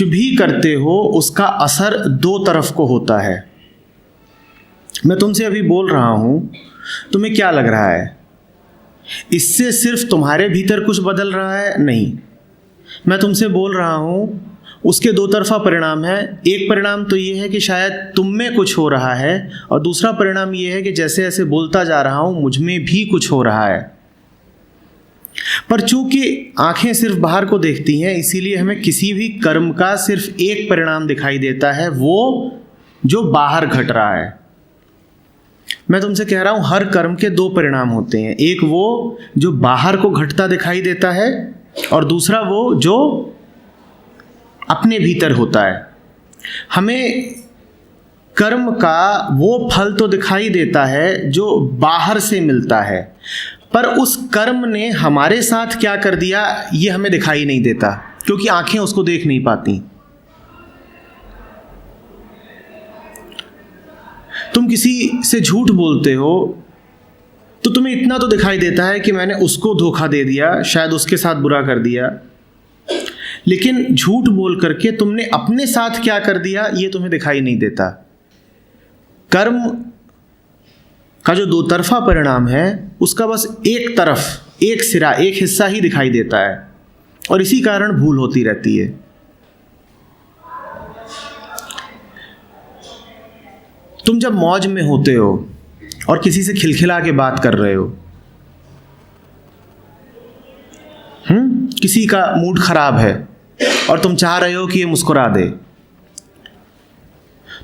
कुछ भी करते हो उसका असर दो तरफ को होता है। मैं तुमसे अभी बोल रहा हूं, तुम्हें क्या लग रहा है? इससे सिर्फ तुम्हारे भीतर कुछ बदल रहा है? नहीं, मैं तुमसे बोल रहा हूं उसके दो तरफा परिणाम है। एक परिणाम तो ये है कि शायद तुम में कुछ हो रहा है, और दूसरा परिणाम ये है कि जैसे जैसे बोलता जा रहा हूं मुझ में भी कुछ हो रहा है। पर चूंकि आंखें सिर्फ बाहर को देखती हैं, इसीलिए हमें किसी भी कर्म का सिर्फ एक परिणाम दिखाई देता है, वो जो बाहर घट रहा है। मैं तुमसे कह रहा हूं हर कर्म के दो परिणाम होते हैं, एक वो जो बाहर को घटता दिखाई देता है, और दूसरा वो जो अपने भीतर होता है। हमें कर्म का वो फल तो दिखाई देता है जो बाहर से मिलता है, पर उस कर्म ने हमारे साथ क्या कर दिया ये हमें दिखाई नहीं देता, क्योंकि आंखें उसको देख नहीं पाती। तुम किसी से झूठ बोलते हो तो तुम्हें इतना तो दिखाई देता है कि मैंने उसको धोखा दे दिया, शायद उसके साथ बुरा कर दिया, लेकिन झूठ बोल करके तुमने अपने साथ क्या कर दिया ये तुम्हें दिखाई नहीं देता। कर्म का जो दो तरफा परिणाम है उसका बस एक तरफ, एक सिरा, एक हिस्सा ही दिखाई देता है, और इसी कारण भूल होती रहती है। तुम जब मौज में होते हो और किसी से खिलखिला के बात कर रहे हो, किसी का मूड खराब है और तुम चाह रहे हो कि ये मुस्कुरा दे,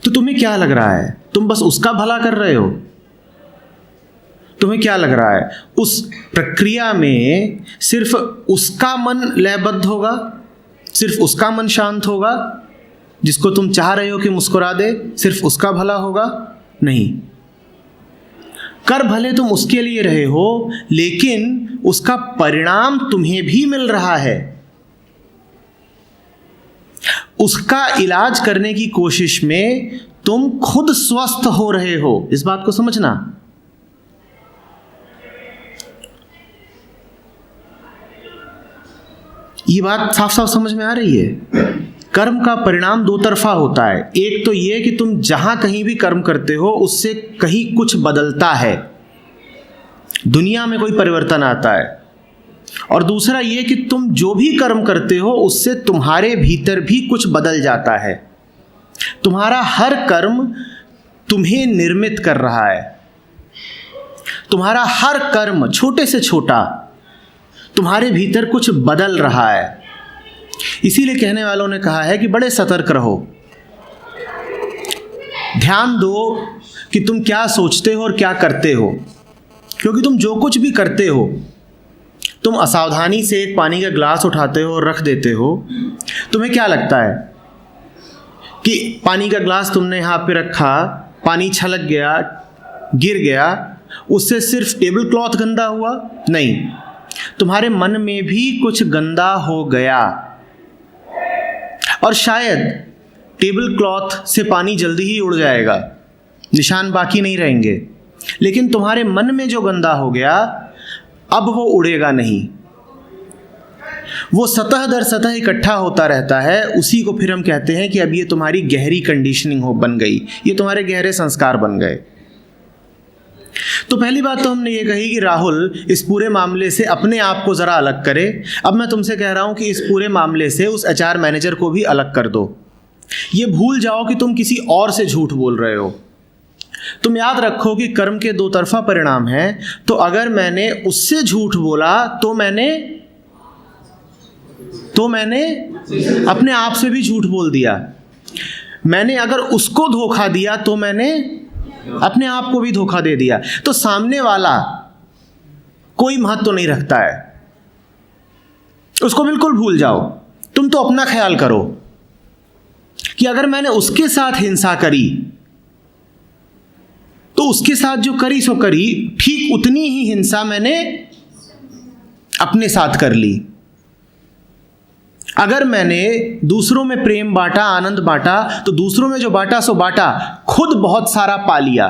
तो तुम्हें क्या लग रहा है? तुम बस उसका भला कर रहे हो। तुम्हें क्या लग रहा है? उस प्रक्रिया में सिर्फ उसका मन लयबद्ध होगा, सिर्फ उसका मन शांत होगा, जिसको तुम चाह रहे हो कि मुस्कुरा दे, सिर्फ उसका भला होगा? नहीं, कर भले तुम उसके लिए रहे हो, लेकिन उसका परिणाम तुम्हें भी मिल रहा है। उसका इलाज करने की कोशिश में तुम खुद स्वस्थ हो रहे हो। इस बात को समझना। ये बात साफ साफ समझ में आ रही है। कर्म का परिणाम दो तरफा होता है। एक तो ये कि तुम जहां कहीं भी कर्म करते हो उससे कहीं कुछ बदलता है, दुनिया में कोई परिवर्तन आता है, और दूसरा ये कि तुम जो भी कर्म करते हो उससे तुम्हारे भीतर भी कुछ बदल जाता है। तुम्हारा हर कर्म तुम्हें निर्मित कर रहा है। तुम्हारा हर कर्म, छोटे से छोटा, तुम्हारे भीतर कुछ बदल रहा है। इसीलिए कहने वालों ने कहा है कि बड़े सतर्क रहो, ध्यान दो कि तुम क्या सोचते हो और क्या करते हो, क्योंकि तुम जो कुछ भी करते हो, तुम असावधानी से एक पानी का ग्लास उठाते हो और रख देते हो, तुम्हें क्या लगता है कि पानी का ग्लास तुमने यहाँ पे रखा, पानी छलक गया, गिर गया, उससे सिर्फ टेबल क्लॉथ गंदा हुआ? नहीं, तुम्हारे मन में भी कुछ गंदा हो गया, और शायद टेबल क्लॉथ से पानी जल्दी ही उड़ जाएगा, निशान बाकी नहीं रहेंगे, लेकिन तुम्हारे मन में जो गंदा हो गया अब वो उड़ेगा नहीं, वो सतह दर सतह इकट्ठा होता रहता है। उसी को फिर हम कहते हैं कि अब ये तुम्हारी गहरी कंडीशनिंग बन गई, ये तुम्हारे गहरे संस्कार बन गए। तो पहली बात तो हमने ये कही कि राहुल इस पूरे मामले से अपने आप को ज़रा अलग करे। अब मैं तुमसे कह रहा हूं कि इस पूरे मामले से उस एचआर मैनेजर को भी अलग कर दो। ये भूल जाओ कि तुम किसी और से झूठ बोल रहे हो। तुम याद रखो कि कर्म के दो तरफा परिणाम है, तो अगर मैंने उससे झूठ बोला तो मैंने अपने आप से भी झूठ बोल दिया। मैंने अगर उसको धोखा दिया तो मैंने अपने आप को भी धोखा दे दिया। तो सामने वाला कोई महत्व नहीं रखता है, उसको बिल्कुल भूल जाओ। तुम तो अपना ख्याल करो कि अगर मैंने उसके साथ हिंसा करी तो उसके साथ जो करी सो करी, ठीक उतनी ही हिंसा मैंने अपने साथ कर ली। अगर मैंने दूसरों में प्रेम बांटा, आनंद बांटा, तो दूसरों में जो बांटा सो बांटा, खुद बहुत सारा पा लिया।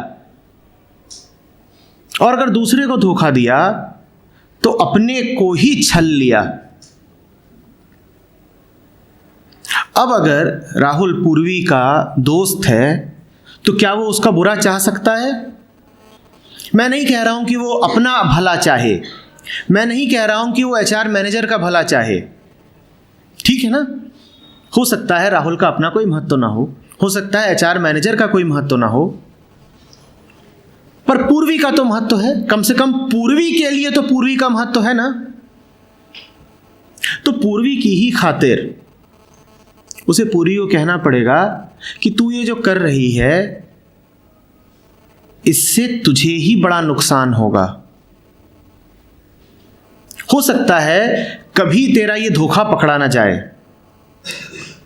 और अगर दूसरे को धोखा दिया तो अपने को ही छल लिया। अब अगर राहुल पूर्वी का दोस्त है तो क्या वो उसका बुरा चाह सकता है? मैं नहीं कह रहा हूं कि वो अपना भला चाहे, मैं नहीं कह रहा हूं कि वो एचआर मैनेजर का भला चाहे, ठीक है ना। हो सकता है राहुल का अपना कोई महत्व ना हो सकता है एचआर मैनेजर का कोई महत्व ना हो, पर पूर्वी का तो महत्व है। कम से कम पूर्वी के लिए तो पूर्वी का महत्व है ना। तो पूर्वी की ही खातिर उसे पूर्वी को कहना पड़ेगा कि तू ये जो कर रही है इससे तुझे ही बड़ा नुकसान होगा। हो सकता है कभी तेरा ये धोखा पकड़ा ना जाए,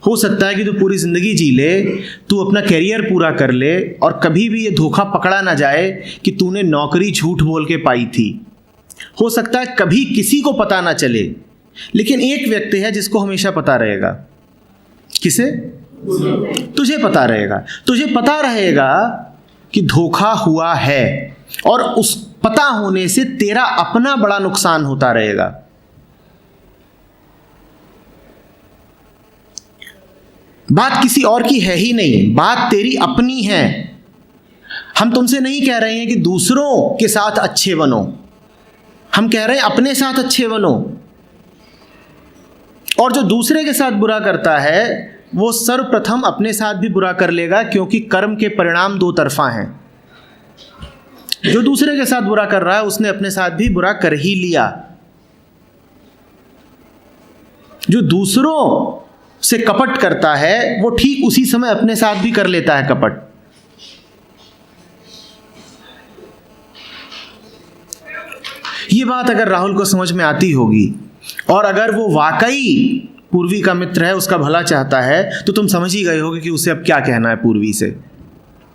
हो सकता है कि तू पूरी जिंदगी जी ले, तू अपना कैरियर पूरा कर ले और कभी भी ये धोखा पकड़ा ना जाए कि तूने नौकरी झूठ बोल के पाई थी। हो सकता है कभी किसी को पता ना चले, लेकिन एक व्यक्ति है जिसको हमेशा पता रहेगा। किसे? तुझे पता रहेगा। तुझे पता रहेगा कि धोखा हुआ है और उस पता होने से तेरा अपना बड़ा नुकसान होता रहेगा। बात किसी और की है ही नहीं, बात तेरी अपनी है। हम तुमसे नहीं कह रहे हैं कि दूसरों के साथ अच्छे बनो, हम कह रहे हैं अपने साथ अच्छे बनो। और जो दूसरे के साथ बुरा करता है वो सर्वप्रथम अपने साथ भी बुरा कर लेगा, क्योंकि कर्म के परिणाम दो तरफा हैं। जो दूसरे के साथ बुरा कर रहा है उसने अपने साथ भी बुरा कर ही लिया। जो दूसरों से कपट करता है वो ठीक उसी समय अपने साथ भी कर लेता है कपट। ये बात अगर राहुल को समझ में आती होगी और अगर वो वाकई पूर्वी का मित्र है, उसका भला चाहता है, तो तुम समझ ही गए होगे कि उसे अब क्या कहना है पूर्वी से।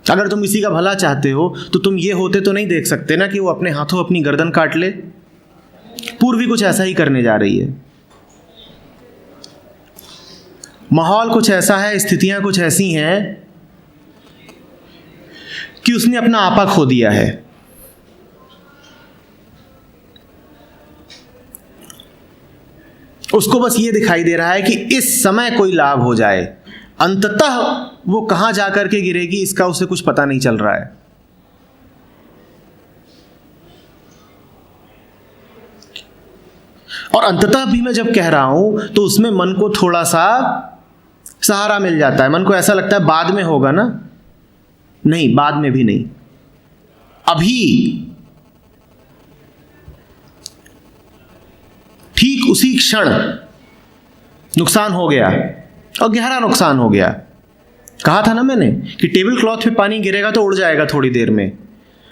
अगर तुम किसी का भला चाहते हो तो तुम ये होते तो नहीं देख सकते ना कि वो अपने हाथों अपनी गर्दन काट ले। पूर्वी कुछ ऐसा ही करने जा रही है। माहौल कुछ ऐसा है, स्थितियां कुछ ऐसी हैं कि उसने अपना आपा खो दिया है। उसको बस ये दिखाई दे रहा है कि इस समय कोई लाभ हो जाए, अंततः वो कहां जाकर के गिरेगी इसका उसे कुछ पता नहीं चल रहा है। और अंततः भी मैं जब कह रहा हूं तो उसमें मन को थोड़ा सा सहारा मिल जाता है। मन को ऐसा लगता है बाद में होगा ना, नहीं, बाद में भी नहीं, अभी ठीक उसी क्षण नुकसान हो गया और गहरा नुकसान हो गया। कहा था ना मैंने कि टेबल क्लॉथ पे पानी गिरेगा तो उड़ जाएगा थोड़ी देर में,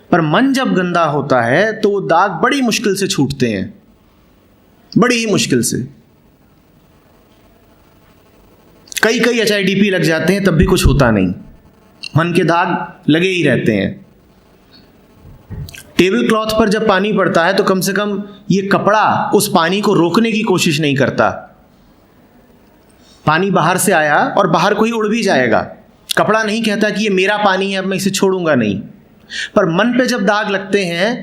पर मन जब गंदा होता है तो वो दाग बड़ी मुश्किल से छूटते हैं, बड़ी ही मुश्किल से। कई HIDP लग जाते हैं तब भी कुछ होता नहीं, मन के दाग लगे ही रहते हैं। टेबल क्लॉथ पर जब पानी पड़ता है तो कम से कम ये कपड़ा उस पानी को रोकने की कोशिश नहीं करता। पानी बाहर से आया और बाहर कोई उड़ भी जाएगा, कपड़ा नहीं कहता कि ये मेरा पानी है अब मैं इसे छोड़ूंगा, नहीं। पर मन पे जब दाग लगते हैं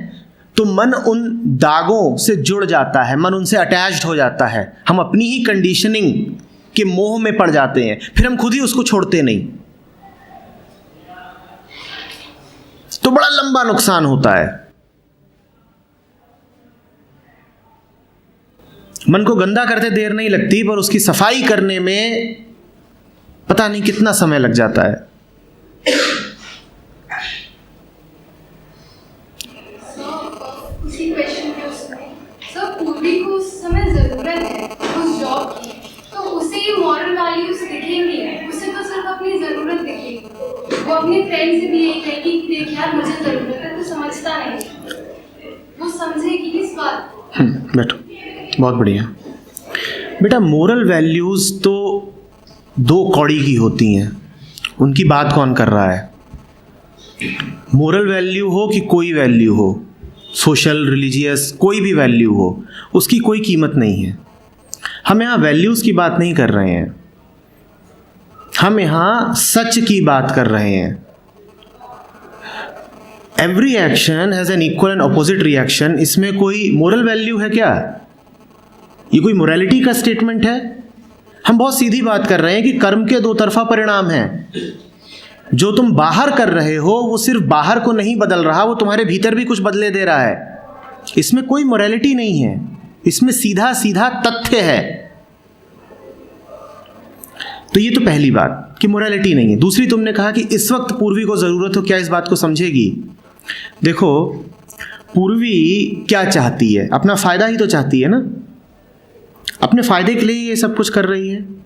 तो मन उन दागों से जुड़ जाता है, मन उनसे अटैच्ड हो जाता है। हम अपनी ही कंडीशनिंग के मोह में पड़ जाते हैं, फिर हम खुद ही उसको छोड़ते नहीं, तो बड़ा लंबा नुकसान होता है। मन को गंदा करते देर नहीं लगती, पर उसकी सफाई करने में पता नहीं कितना समय लग जाता है। उसी क्वेश्चन के उसमें पूर्वी को उस समय जरूरत है उस जॉब की, तो उसे ये मॉरल वैल्यूज दिखेंगे, उसे तो सिर्फ अपनी जरूरत दिखेगी। वो अपने फ्रेंड से भी यही कहेगी कि देख यार मुझे जरूरत है, तो समझता नहीं, वो समझेगी इस बात को। बैठो, बहुत बढ़िया बेटा। मोरल वैल्यूज तो दो कौड़ी की होती हैं, उनकी बात कौन कर रहा है? मोरल वैल्यू हो कि कोई वैल्यू हो, सोशल, रिलीजियस, कोई भी वैल्यू हो, उसकी कोई कीमत नहीं है। हम यहाँ वैल्यूज की बात नहीं कर रहे हैं, हम यहाँ सच की बात कर रहे हैं। Every action has an equal and opposite reaction. इसमें कोई मोरल वैल्यू है क्या? ये कोई मोरालिटी का स्टेटमेंट है? हम बहुत सीधी बात कर रहे हैं कि कर्म के दो तरफा परिणाम हैं। जो तुम बाहर कर रहे हो वो सिर्फ बाहर को नहीं बदल रहा, वो तुम्हारे भीतर भी कुछ बदले दे रहा है। इसमें कोई मोरालिटी नहीं है, इसमें सीधा सीधा तथ्य है। तो ये तो पहली बात कि मोरालिटी नहीं है। दूसरी, तुमने कहा कि इस वक्त पूर्वी को जरूरत हो, क्या इस बात को समझेगी? देखो, पूर्वी क्या चाहती है? अपना फायदा ही तो चाहती है ना, अपने फायदे के लिए ये सब कुछ कर रही है।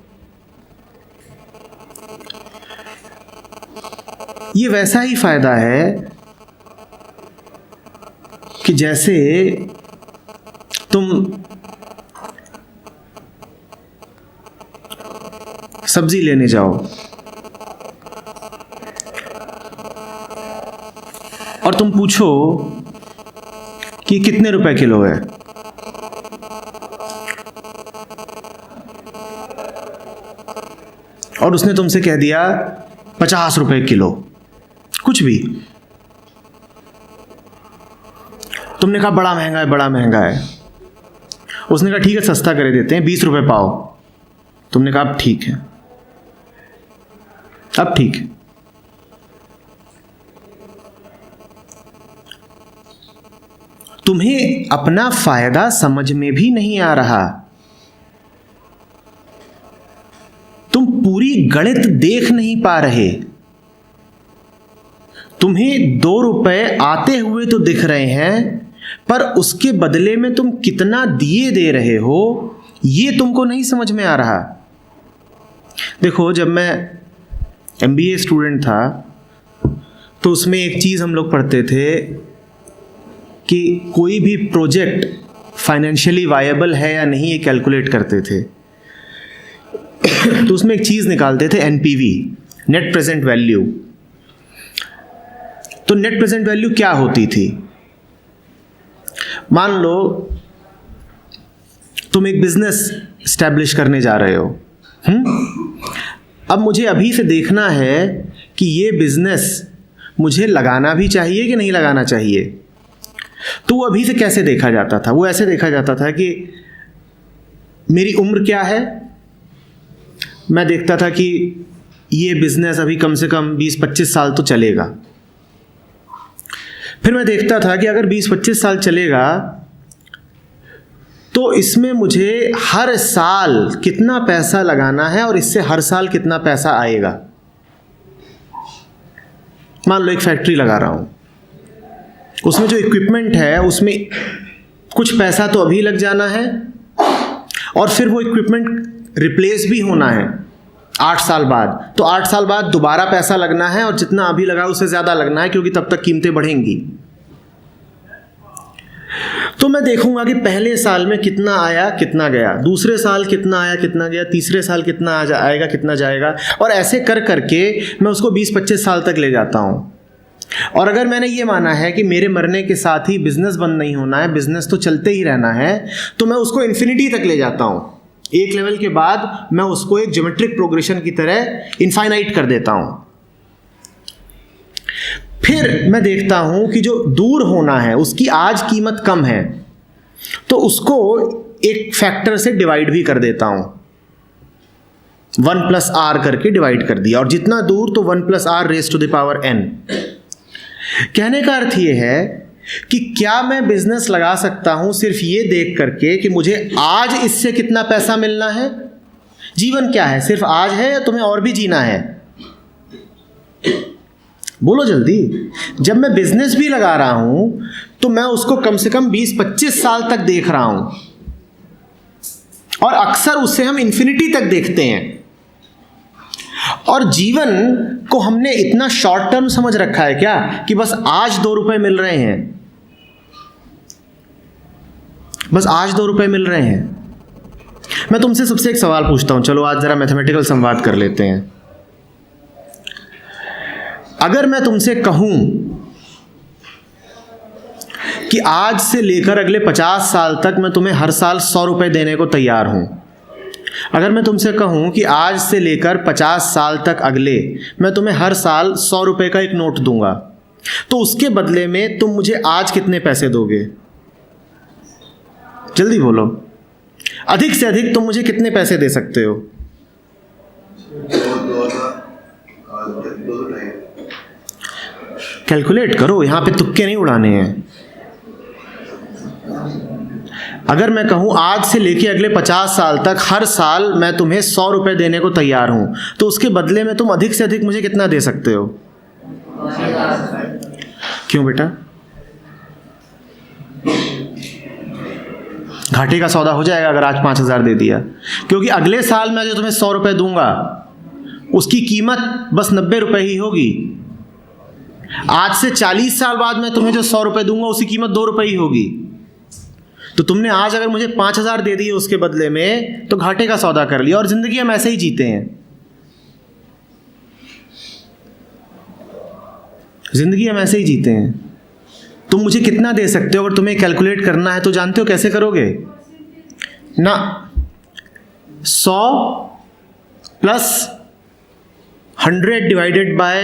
ये वैसा ही फायदा है कि जैसे तुम सब्जी लेने जाओ और तुम पूछो कि कितने रुपए किलो है, और उसने तुमसे कह दिया 50 रुपए किलो, कुछ भी। तुमने कहा बड़ा महंगा है, बड़ा महंगा है। उसने कहा ठीक है, सस्ता कर देते हैं, 20 रुपए पाओ। तुमने कहा अब ठीक है, अब ठीक है। तुम्हें अपना फायदा समझ में भी नहीं आ रहा, तुम पूरी गणित देख नहीं पा रहे। तुम्हें 2 रुपए आते हुए तो दिख रहे हैं, पर उसके बदले में तुम कितना दिए दे रहे हो ये तुमको नहीं समझ में आ रहा। देखो, जब मैं MBA स्टूडेंट था तो उसमें एक चीज़ हम लोग पढ़ते थे कि कोई भी प्रोजेक्ट फाइनेंशियली वायबल है या नहीं, ये कैलकुलेट करते थे। तो उसमें एक चीज़ निकालते थे, NPV, नेट प्रेजेंट वैल्यू। तो नेट प्रेजेंट वैल्यू क्या होती थी? मान लो तुम एक बिजनेस स्टैब्लिश करने जा रहे हो। अब मुझे अभी से देखना है कि ये बिजनेस मुझे लगाना भी चाहिए कि नहीं लगाना चाहिए। तो वो अभी से कैसे देखा जाता था? वो ऐसे देखा जाता था कि मेरी उम्र क्या है। मैं देखता था कि ये बिजनेस अभी कम से कम 20-25 साल तो चलेगा। फिर मैं देखता था कि अगर 20-25 साल चलेगा तो इसमें मुझे हर साल कितना पैसा लगाना है और इससे हर साल कितना पैसा आएगा। मान लो एक फैक्ट्री लगा रहा हूं, उसमें जो इक्विपमेंट है उसमें कुछ पैसा तो अभी लग जाना है और फिर वो इक्विपमेंट रिप्लेस भी होना है 8 साल बाद। तो 8 साल बाद दोबारा पैसा लगना है और जितना अभी लगा उससे ज़्यादा लगना है, क्योंकि तब तक कीमतें बढ़ेंगी। तो मैं देखूंगा कि पहले साल में कितना आया कितना गया, दूसरे साल कितना आया कितना गया, तीसरे साल कितना आएगा कितना जाएगा, और ऐसे कर करके मैं उसको 20-25 साल तक ले जाता हूँ। और अगर मैंने ये माना है कि मेरे मरने के साथ ही बिजनेस बंद नहीं होना है, बिजनेस तो चलते ही रहना है, तो मैं उसको इन्फिनिटी तक ले जाता हूँ। एक लेवल के बाद मैं उसको एक ज्योमेट्रिक प्रोग्रेशन की तरह इनफाइनाइट कर देता हूँ। फिर मैं देखता हूँ कि जो दूर होना है उसकी आज कीमत कम है, तो उसको एक फैक्टर से डिवाइड भी कर देता हूँ। 1+r करके डिवाइड कर दिया, और जितना दूर तो 1+r raise to the power n। कहने का अर्थ ये है कि क्या मैं बिजनेस लगा सकता हूं सिर्फ ये देख करके कि मुझे आज इससे कितना पैसा मिलना है? जीवन क्या है, सिर्फ आज है या तुम्हें और भी जीना है? बोलो जल्दी। जब मैं बिजनेस भी लगा रहा हूं तो मैं उसको कम से कम 20-25 साल तक देख रहा हूं, और अक्सर उससे हम इन्फिनिटी तक देखते हैं। और जीवन को हमने इतना शॉर्ट टर्म समझ रखा है क्या कि बस आज 2 रुपए मिल रहे हैं, बस आज 2 रुपए मिल रहे हैं। मैं तुमसे सबसे एक सवाल पूछता हूं, चलो आज जरा मैथमेटिकल संवाद कर लेते हैं। अगर मैं तुमसे कहूं कि आज से लेकर अगले 50 साल तक मैं तुम्हें हर साल 100 रुपए देने को तैयार हूं, अगर मैं तुमसे कहूं कि आज से लेकर 50 साल तक अगले मैं तुम्हें हर साल 100 रुपए का एक नोट दूंगा, तो उसके बदले में तुम मुझे आज कितने पैसे दोगे? जल्दी बोलो, अधिक से अधिक तुम मुझे कितने पैसे दे सकते हो? कैलकुलेट करो, यहाँ पे तुक्के नहीं उड़ाने हैं। अगर मैं कहूँ आज से लेके अगले 50 साल तक हर साल मैं तुम्हें 100 रुपये देने को तैयार हूँ, तो उसके बदले में तुम अधिक से अधिक मुझे कितना दे सकते हो? क्यों बेटा? घाटे का सौदा हो जाएगा अगर आज 5,000 दे दिया, क्योंकि अगले साल मैं जो तुम्हें 100 रुपये दूंगा उसकी कीमत बस 90 रुपये ही होगी। आज से 40 साल बाद मैं तुम्हें जो 100 रुपये दूंगा उसकी कीमत 2 रुपये ही होगी। तो तुमने आज अगर मुझे 5,000 दे दिए उसके बदले में, तो घाटे का सौदा कर लिया। और जिंदगी हम ऐसे ही जीते हैं, जिंदगी हम ऐसे ही जीते हैं। तुम मुझे कितना दे सकते हो अगर तुम्हें कैलकुलेट करना है तो जानते हो कैसे करोगे ना? 100 plus 100 divided by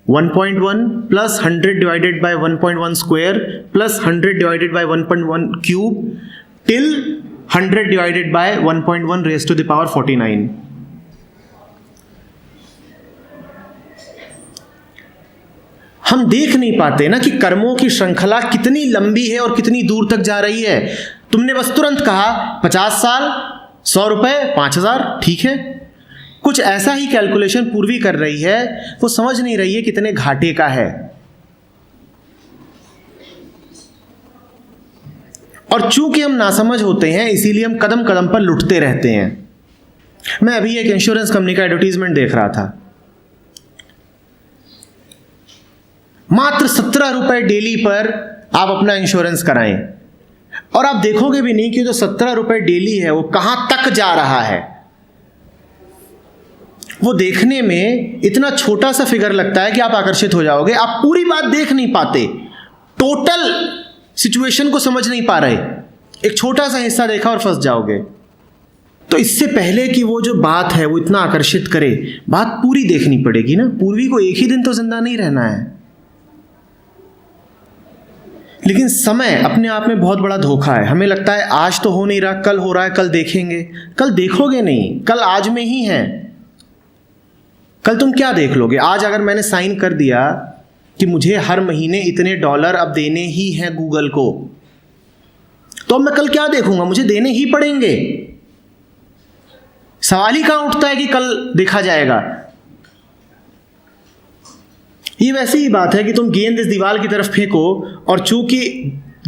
1.1 plus 100 divided by 1.1 square plus 100 divided by 1.1 cube till 100 divided by 1.1 raise to the power 49। हम देख नहीं पाते ना कि कर्मों की श्रृंखला कितनी लंबी है और कितनी दूर तक जा रही है। तुमने बस तुरंत कहा 50 साल 100 रुपये 5,000, ठीक है। कुछ ऐसा ही कैलकुलेशन पूर्वी कर रही है, वो समझ नहीं रही है कितने घाटे का है। और चूंकि हम नासमझ होते हैं इसीलिए हम कदम कदम पर लुटते रहते हैं। मैं अभी एक इंश्योरेंस कंपनी का एडवर्टीजमेंट देख रहा था, मात्र 17 रुपए डेली पर आप अपना इंश्योरेंस कराएं, और आप देखोगे भी नहीं कि जो 17 रुपए डेली है वो कहां तक जा रहा है। वो देखने में इतना छोटा सा फिगर लगता है कि आप आकर्षित हो जाओगे। आप पूरी बात देख नहीं पाते, टोटल सिचुएशन को समझ नहीं पा रहे, एक छोटा सा हिस्सा देखा और फंस जाओगे। तो इससे पहले कि वो जो बात है वो इतना आकर्षित करे, बात पूरी देखनी पड़ेगी ना। पूर्वी को एक ही दिन तो जिंदा नहीं रहना है। लेकिन समय अपने आप में बहुत बड़ा धोखा है। हमें लगता है आज तो हो नहीं रहा, कल हो रहा है, कल देखेंगे। कल देखोगे नहीं, कल आज में ही है। कल तुम क्या देख लोगे? आज अगर मैंने साइन कर दिया कि मुझे हर महीने इतने डॉलर अब देने ही हैं गूगल को, तो अब मैं कल क्या देखूंगा? मुझे देने ही पड़ेंगे। सवाल ही कहां उठता है कि कल देखा जाएगा। ये वैसी ही बात है कि तुम गेंद इस दीवार की तरफ फेंको, और चूंकि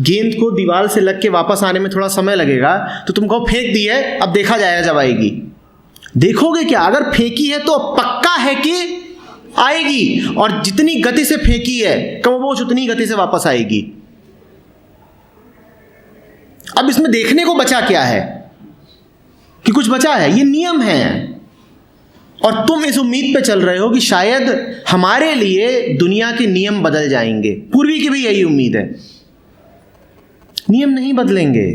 गेंद को दीवार से लग के वापस आने में थोड़ा समय लगेगा, तो तुम कहो फेंक दी है, अब देखा जाएगा जब आएगी। देखोगे क्या? अगर फेंकी है तो पक्का है कि आएगी, और जितनी गति से फेंकी है कमोबेश उतनी गति से वापस आएगी। अब इसमें देखने को बचा क्या है कि कुछ बचा है? ये नियम है, और तुम इस उम्मीद पे चल रहे हो कि शायद हमारे लिए दुनिया के नियम बदल जाएंगे। पूर्वी की भी यही उम्मीद है। नियम नहीं बदलेंगे,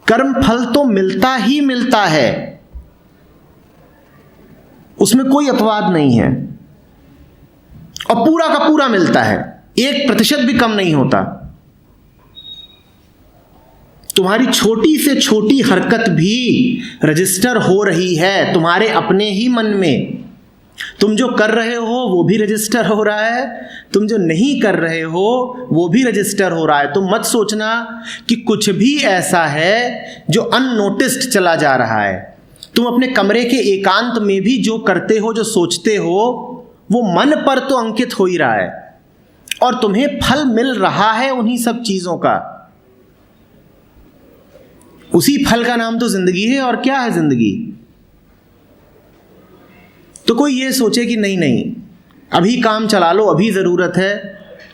कर्म फल तो मिलता ही मिलता है, उसमें कोई अपवाद नहीं है, और पूरा का पूरा मिलता है, 1% भी कम नहीं होता। तुम्हारी छोटी से छोटी हरकत भी रजिस्टर हो रही है तुम्हारे अपने ही मन में। तुम जो कर रहे हो वो भी रजिस्टर हो रहा है, तुम जो नहीं कर रहे हो वो भी रजिस्टर हो रहा है। तुम मत सोचना कि कुछ भी ऐसा है जो अननोटिस्ड चला जा रहा है। तुम अपने कमरे के एकांत में भी जो करते हो, जो सोचते हो, वो मन पर तो अंकित हो ही रहा है, और तुम्हें फल मिल रहा है उन्हीं सब चीजों का। उसी फल का नाम तो जिंदगी है। और क्या है जिंदगी? तो कोई ये सोचे कि नहीं नहीं अभी काम चला लो, अभी जरूरत है,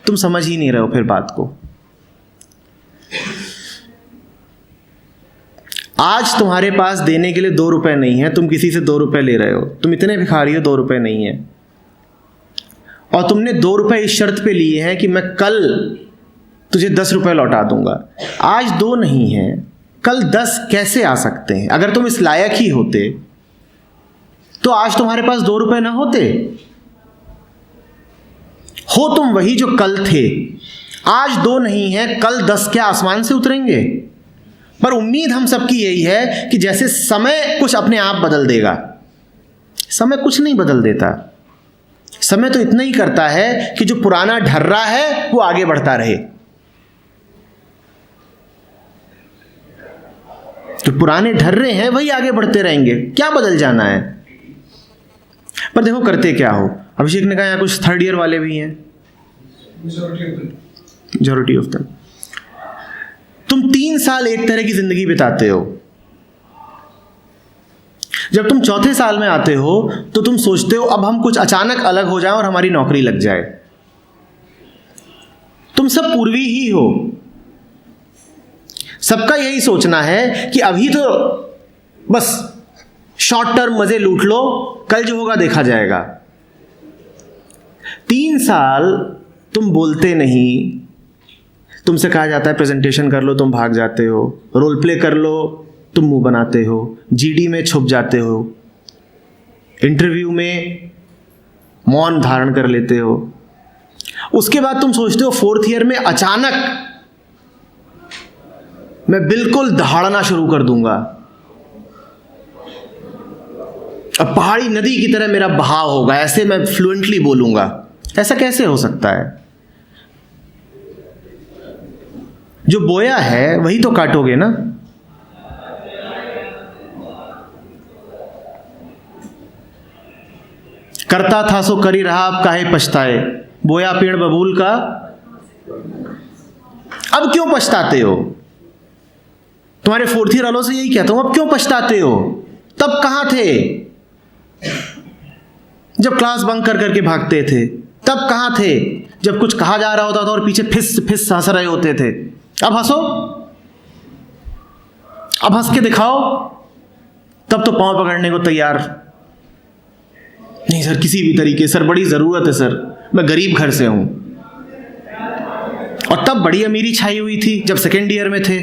तुम समझ ही नहीं रहे हो फिर बात को। आज तुम्हारे पास देने के लिए 2 रुपए नहीं है, तुम किसी से 2 रुपए ले रहे हो, तुम इतने भिखारी हो, 2 रुपए नहीं है, और तुमने 2 रुपए इस शर्त पे लिए हैं कि मैं कल तुझे 10 रुपए लौटा दूंगा। आज 2 नहीं है, कल 10 कैसे आ सकते हैं? अगर तुम इस लायक ही होते तो आज तुम्हारे पास 2 रुपए ना होते। हो तुम वही जो कल थे। आज 2 नहीं है, कल 10 क्या आसमान से उतरेंगे? पर उम्मीद हम सबकी यही है कि जैसे समय कुछ अपने आप बदल देगा, समय कुछ नहीं बदल देता। समय तो इतना ही करता है कि जो पुराना ढर्रा है वो आगे बढ़ता रहे। जो पुराने ढर्रे हैं वही आगे बढ़ते रहेंगे, क्या बदल जाना है। पर देखो करते क्या हो, अभिषेक ने कहा यहाँ कुछ थर्ड ईयर वाले भी हैं, मेजॉरिटी ऑफ देम। तुम 3 साल एक तरह की जिंदगी बिताते हो, जब तुम चौथे साल में आते हो तो तुम सोचते हो अब हम कुछ अचानक अलग हो जाए और हमारी नौकरी लग जाए। तुम सब पूर्वी ही हो, सबका यही सोचना है कि अभी तो बस शॉर्ट टर्म मजे लूट लो, कल जो होगा देखा जाएगा। 3 साल तुम बोलते नहीं, तुमसे कहा जाता है प्रेजेंटेशन कर लो, तुम भाग जाते हो, रोल प्ले कर लो, तुम मुंह बनाते हो, जीडी में छुप जाते हो, इंटरव्यू में मौन धारण कर लेते हो। उसके बाद तुम सोचते हो 4th ईयर में अचानक मैं बिल्कुल दहाड़ना शुरू कर दूंगा, अब पहाड़ी नदी की तरह मेरा बहाव होगा, ऐसे मैं फ्लुएंटली बोलूंगा। ऐसा कैसे हो सकता है? जो बोया है वही तो काटोगे ना। करता था सो करी रहा, अब काहे पछताए, बोया पेड़ बबूल का अब क्यों पछताते हो? तुम्हारे 4th ईयर वालों से यही कहता हूं, अब क्यों पछताते हो? तब कहां थे जब क्लास बंक कर करके भागते थे? तब कहां थे जब कुछ कहा जा रहा होता था और पीछे फिस फिस हंस रहे होते थे? अब हंसो, अब हंस के दिखाओ। तब तो पांव पकड़ने को तैयार नहीं सर, किसी भी तरीके, सर बड़ी जरूरत है सर, मैं गरीब घर से हूं। और तब बड़ी अमीरी छाई हुई थी जब 2nd ईयर में थे,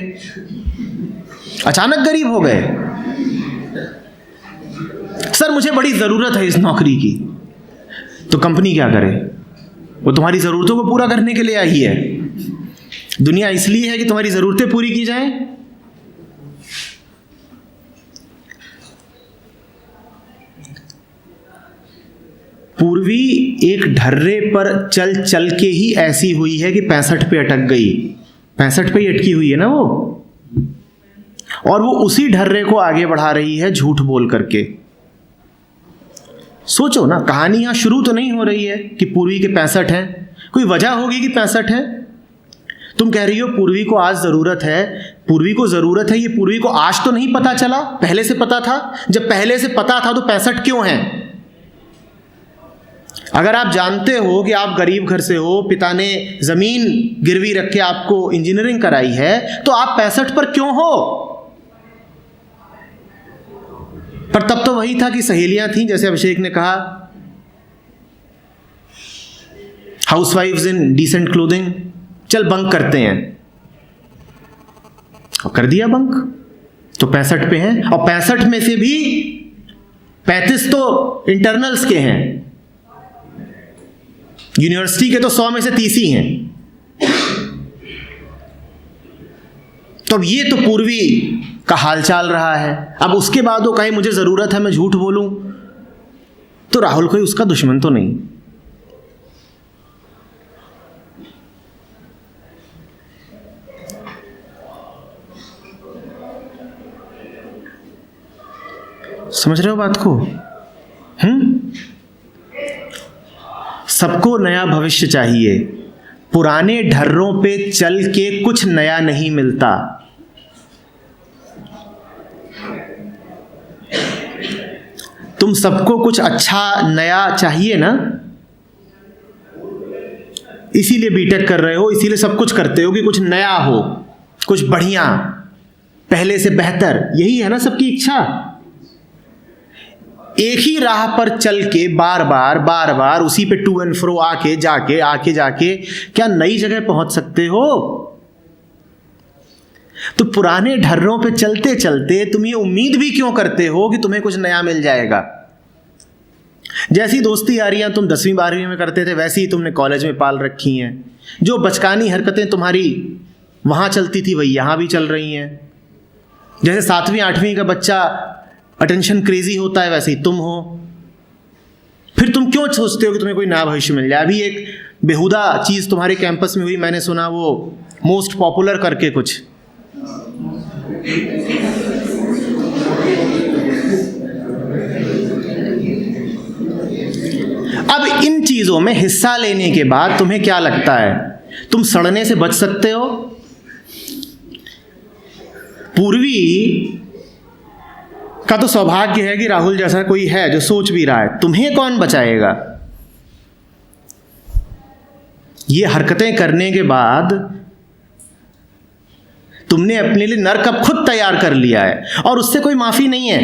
अचानक गरीब हो गए। सर मुझे बड़ी जरूरत है इस नौकरी की। तो कंपनी क्या करे? वो तुम्हारी जरूरतों को पूरा करने के लिए आई है। दुनिया इसलिए है कि तुम्हारी जरूरतें पूरी की जाएं। पूर्वी एक ढर्रे पर चल चल के ही ऐसी हुई है कि 65 पे अटक गई। 65 पे ही अटकी हुई है ना वो, और वो उसी ढर्रे को आगे बढ़ा रही है झूठ बोल करके। सोचो ना, कहानी यहां शुरू तो नहीं हो रही है कि पूर्वी के 65 हैं, कोई वजह होगी कि 65 है। तुम कह रही हो पूर्वी को आज जरूरत है, पूर्वी को जरूरत है, ये पूर्वी को आज तो नहीं पता चला, पहले से पता था। जब पहले से पता था तो 65 क्यों हैं? अगर आप जानते हो कि आप गरीब घर से हो, पिता ने जमीन गिरवी रख के आपको इंजीनियरिंग कराई है, तो आप 65 पर क्यों हो? पर तब तो वही था कि सहेलियां थीं, जैसे अभिषेक ने कहा, हाउसवाइफ्स इन डिसेंट क्लोथिंग, चल बंक करते हैं, और कर दिया बंक। तो 65 पे हैं, और 65 में से भी 35 तो इंटरनल्स के हैं, यूनिवर्सिटी के तो 100 में से 30 ही हैं। तो अब ये तो पूर्वी का हालचाल रहा है। अब उसके बाद वो कहे मुझे जरूरत है, मैं झूठ बोलूं, तो राहुल कोई उसका दुश्मन तो नहीं। समझ रहे हो बात को? सबको नया भविष्य चाहिए, पुराने ढर्रों पे चल के कुछ नया नहीं मिलता। तुम सबको कुछ अच्छा नया चाहिए ना, इसीलिए बीटेक कर रहे हो, इसीलिए सब कुछ करते हो कि कुछ नया हो, कुछ बढ़िया, पहले से बेहतर। यही है ना सबकी इच्छा। एक ही राह पर चल के बार बार उसी पे टू एंड फ्रो आके जाके क्या नई जगह पहुंच सकते हो? तो पुराने ढर्रों पे चलते चलते तुम ये उम्मीद भी क्यों करते हो कि तुम्हें कुछ नया मिल जाएगा? जैसी दोस्ती यारियां तुम 10वीं 12वीं में करते थे, वैसी ही तुमने कॉलेज में पाल रखी हैं। जो बचकानी हरकतें तुम्हारी वहां चलती थी वही यहां भी चल रही हैं। जैसे 7वीं 8वीं का बच्चा अटेंशन क्रेजी होता है, वैसे ही तुम हो। फिर तुम क्यों सोचते हो कि तुम्हें कोई नया भविष्य मिल जाए? अभी एक बेहुदा चीज़ तुम्हारे कैंपस में हुई, मैंने सुना, वो मोस्ट पॉपुलर करके कुछ। अब इन चीज़ों में हिस्सा लेने के बाद तुम्हें क्या लगता है, तुम सड़ने से बच सकते हो? पूर्वी का तो सौभाग्य है कि राहुल जैसा कोई है जो सोच भी रहा है। तुम्हें कौन बचाएगा? ये हरकतें करने के बाद तुमने अपने लिए नर्क अब खुद तैयार कर लिया है और उससे कोई माफी नहीं है।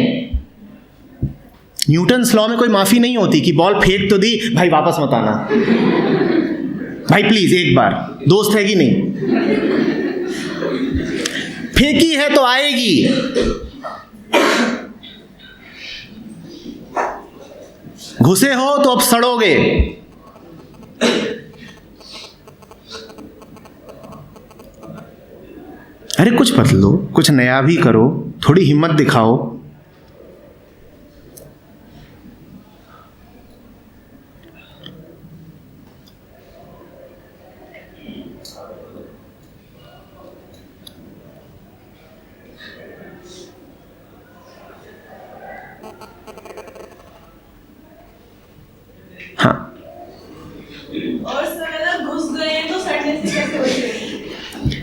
न्यूटन्स लॉ में कोई माफी नहीं होती कि बॉल फेंक तो दी, भाई वापस मत आना, भाई प्लीज एक बार, दोस्त है कि नहीं, फेंकी है तो आएगी। घुसे हो तो अब सड़ोगे। अरे कुछ बदलो, कुछ नया भी करो, थोड़ी हिम्मत दिखाओ। हाँ, और सर अगर घुस गए हैं तो सड़ने से कैसे बचेंगे?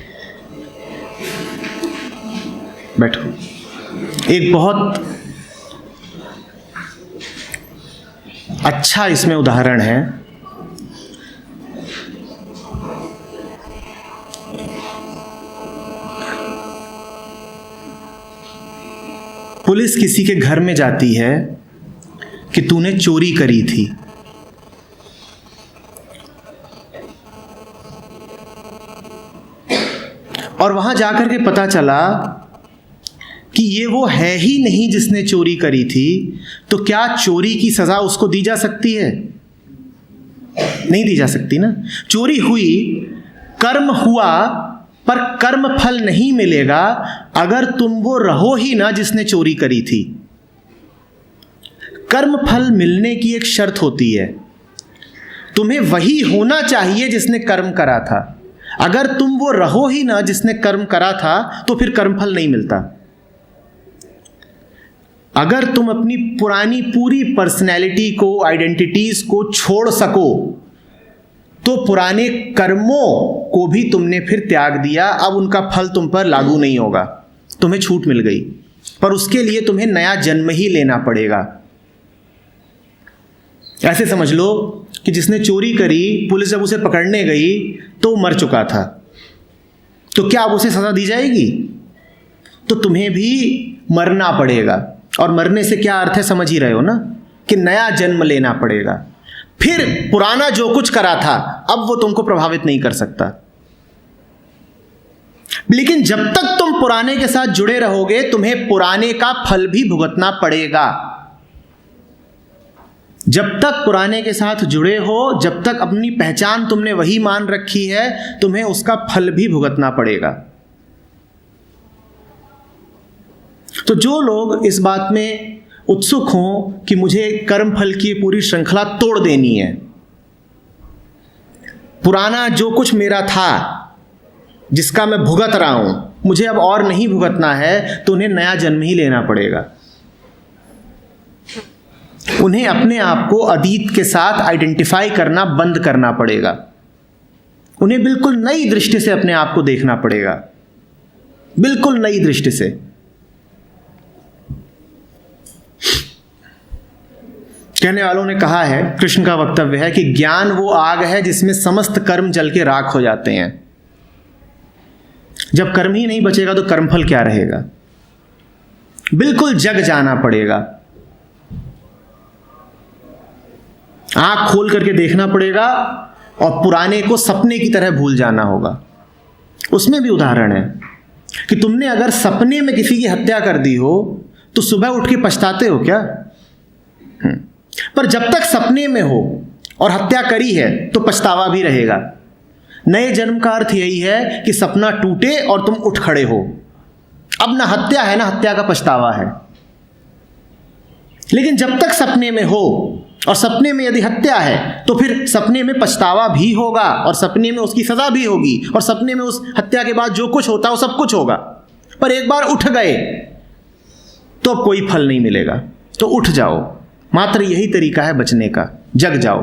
बैठो। एक बहुत अच्छा इसमें उदाहरण है। पुलिस किसी के घर में जाती है कि तूने चोरी करी थी, और वहां जाकर के पता चला कि ये वो है ही नहीं जिसने चोरी करी थी, तो क्या चोरी की सजा उसको दी जा सकती है? नहीं दी जा सकती ना। चोरी हुई, कर्म हुआ, पर कर्म फल नहीं मिलेगा अगर तुम वो रहो ही ना जिसने चोरी करी थी। कर्म फल मिलने की एक शर्त होती है, तुम्हें वही होना चाहिए जिसने कर्म करा था। अगर तुम वो रहो ही ना जिसने कर्म करा था तो फिर कर्म फल नहीं मिलता। अगर तुम अपनी पुरानी पूरी पर्सनैलिटी को, आइडेंटिटीज को छोड़ सको तो पुराने कर्मों को भी तुमने फिर त्याग दिया, अब उनका फल तुम पर लागू नहीं होगा, तुम्हें छूट मिल गई। पर उसके लिए तुम्हें नया जन्म ही लेना पड़ेगा। ऐसे समझ लो कि जिसने चोरी करी, पुलिस जब उसे पकड़ने गई तो मर चुका था, तो क्या अब उसे सजा दी जाएगी? तो तुम्हें भी मरना पड़ेगा। और मरने से क्या अर्थ है, समझ ही रहे हो ना, कि नया जन्म लेना पड़ेगा। फिर पुराना जो कुछ करा था अब वो तुमको प्रभावित नहीं कर सकता। लेकिन जब तक तुम पुराने के साथ जुड़े रहोगे तुम्हें पुराने का फल भी भुगतना पड़ेगा। जब तक पुराने के साथ जुड़े हो, जब तक अपनी पहचान तुमने वही मान रखी है, तुम्हें उसका फल भी भुगतना पड़ेगा। तो जो लोग इस बात में उत्सुक हों कि मुझे कर्म फल की पूरी श्रृंखला तोड़ देनी है, पुराना जो कुछ मेरा था जिसका मैं भुगत रहा हूं, मुझे अब और नहीं भुगतना है, तो उन्हें नया जन्म ही लेना पड़ेगा। उन्हें अपने आप को अतीत के साथ आइडेंटिफाई करना बंद करना पड़ेगा। उन्हें बिल्कुल नई दृष्टि से अपने आप को देखना पड़ेगा, बिल्कुल नई दृष्टि से। कहने वालों ने कहा है, कृष्ण का वक्तव्य है कि ज्ञान वो आग है जिसमें समस्त कर्म जल के राख हो जाते हैं। जब कर्म ही नहीं बचेगा तो कर्मफल क्या रहेगा? बिल्कुल जग जाना पड़ेगा, आंख खोल करके देखना पड़ेगा और पुराने को सपने की तरह भूल जाना होगा। उसमें भी उदाहरण है कि तुमने अगर सपने में किसी की हत्या कर दी हो तो सुबह उठ के पछताते हो क्या? पर जब तक सपने में हो और हत्या करी है तो पछतावा भी रहेगा। नए जन्म का अर्थ यही है कि सपना टूटे और तुम उठ खड़े हो। अब ना हत्या है ना हत्या का पछतावा है। लेकिन जब तक सपने में हो और सपने में यदि हत्या है तो फिर सपने में पछतावा भी होगा और सपने में उसकी सज़ा भी होगी और सपने में उस हत्या के बाद जो कुछ होता है वो सब कुछ होगा। पर एक बार उठ गए तो अब कोई फल नहीं मिलेगा। तो उठ जाओ, मात्र यही तरीका है बचने का, जग जाओ।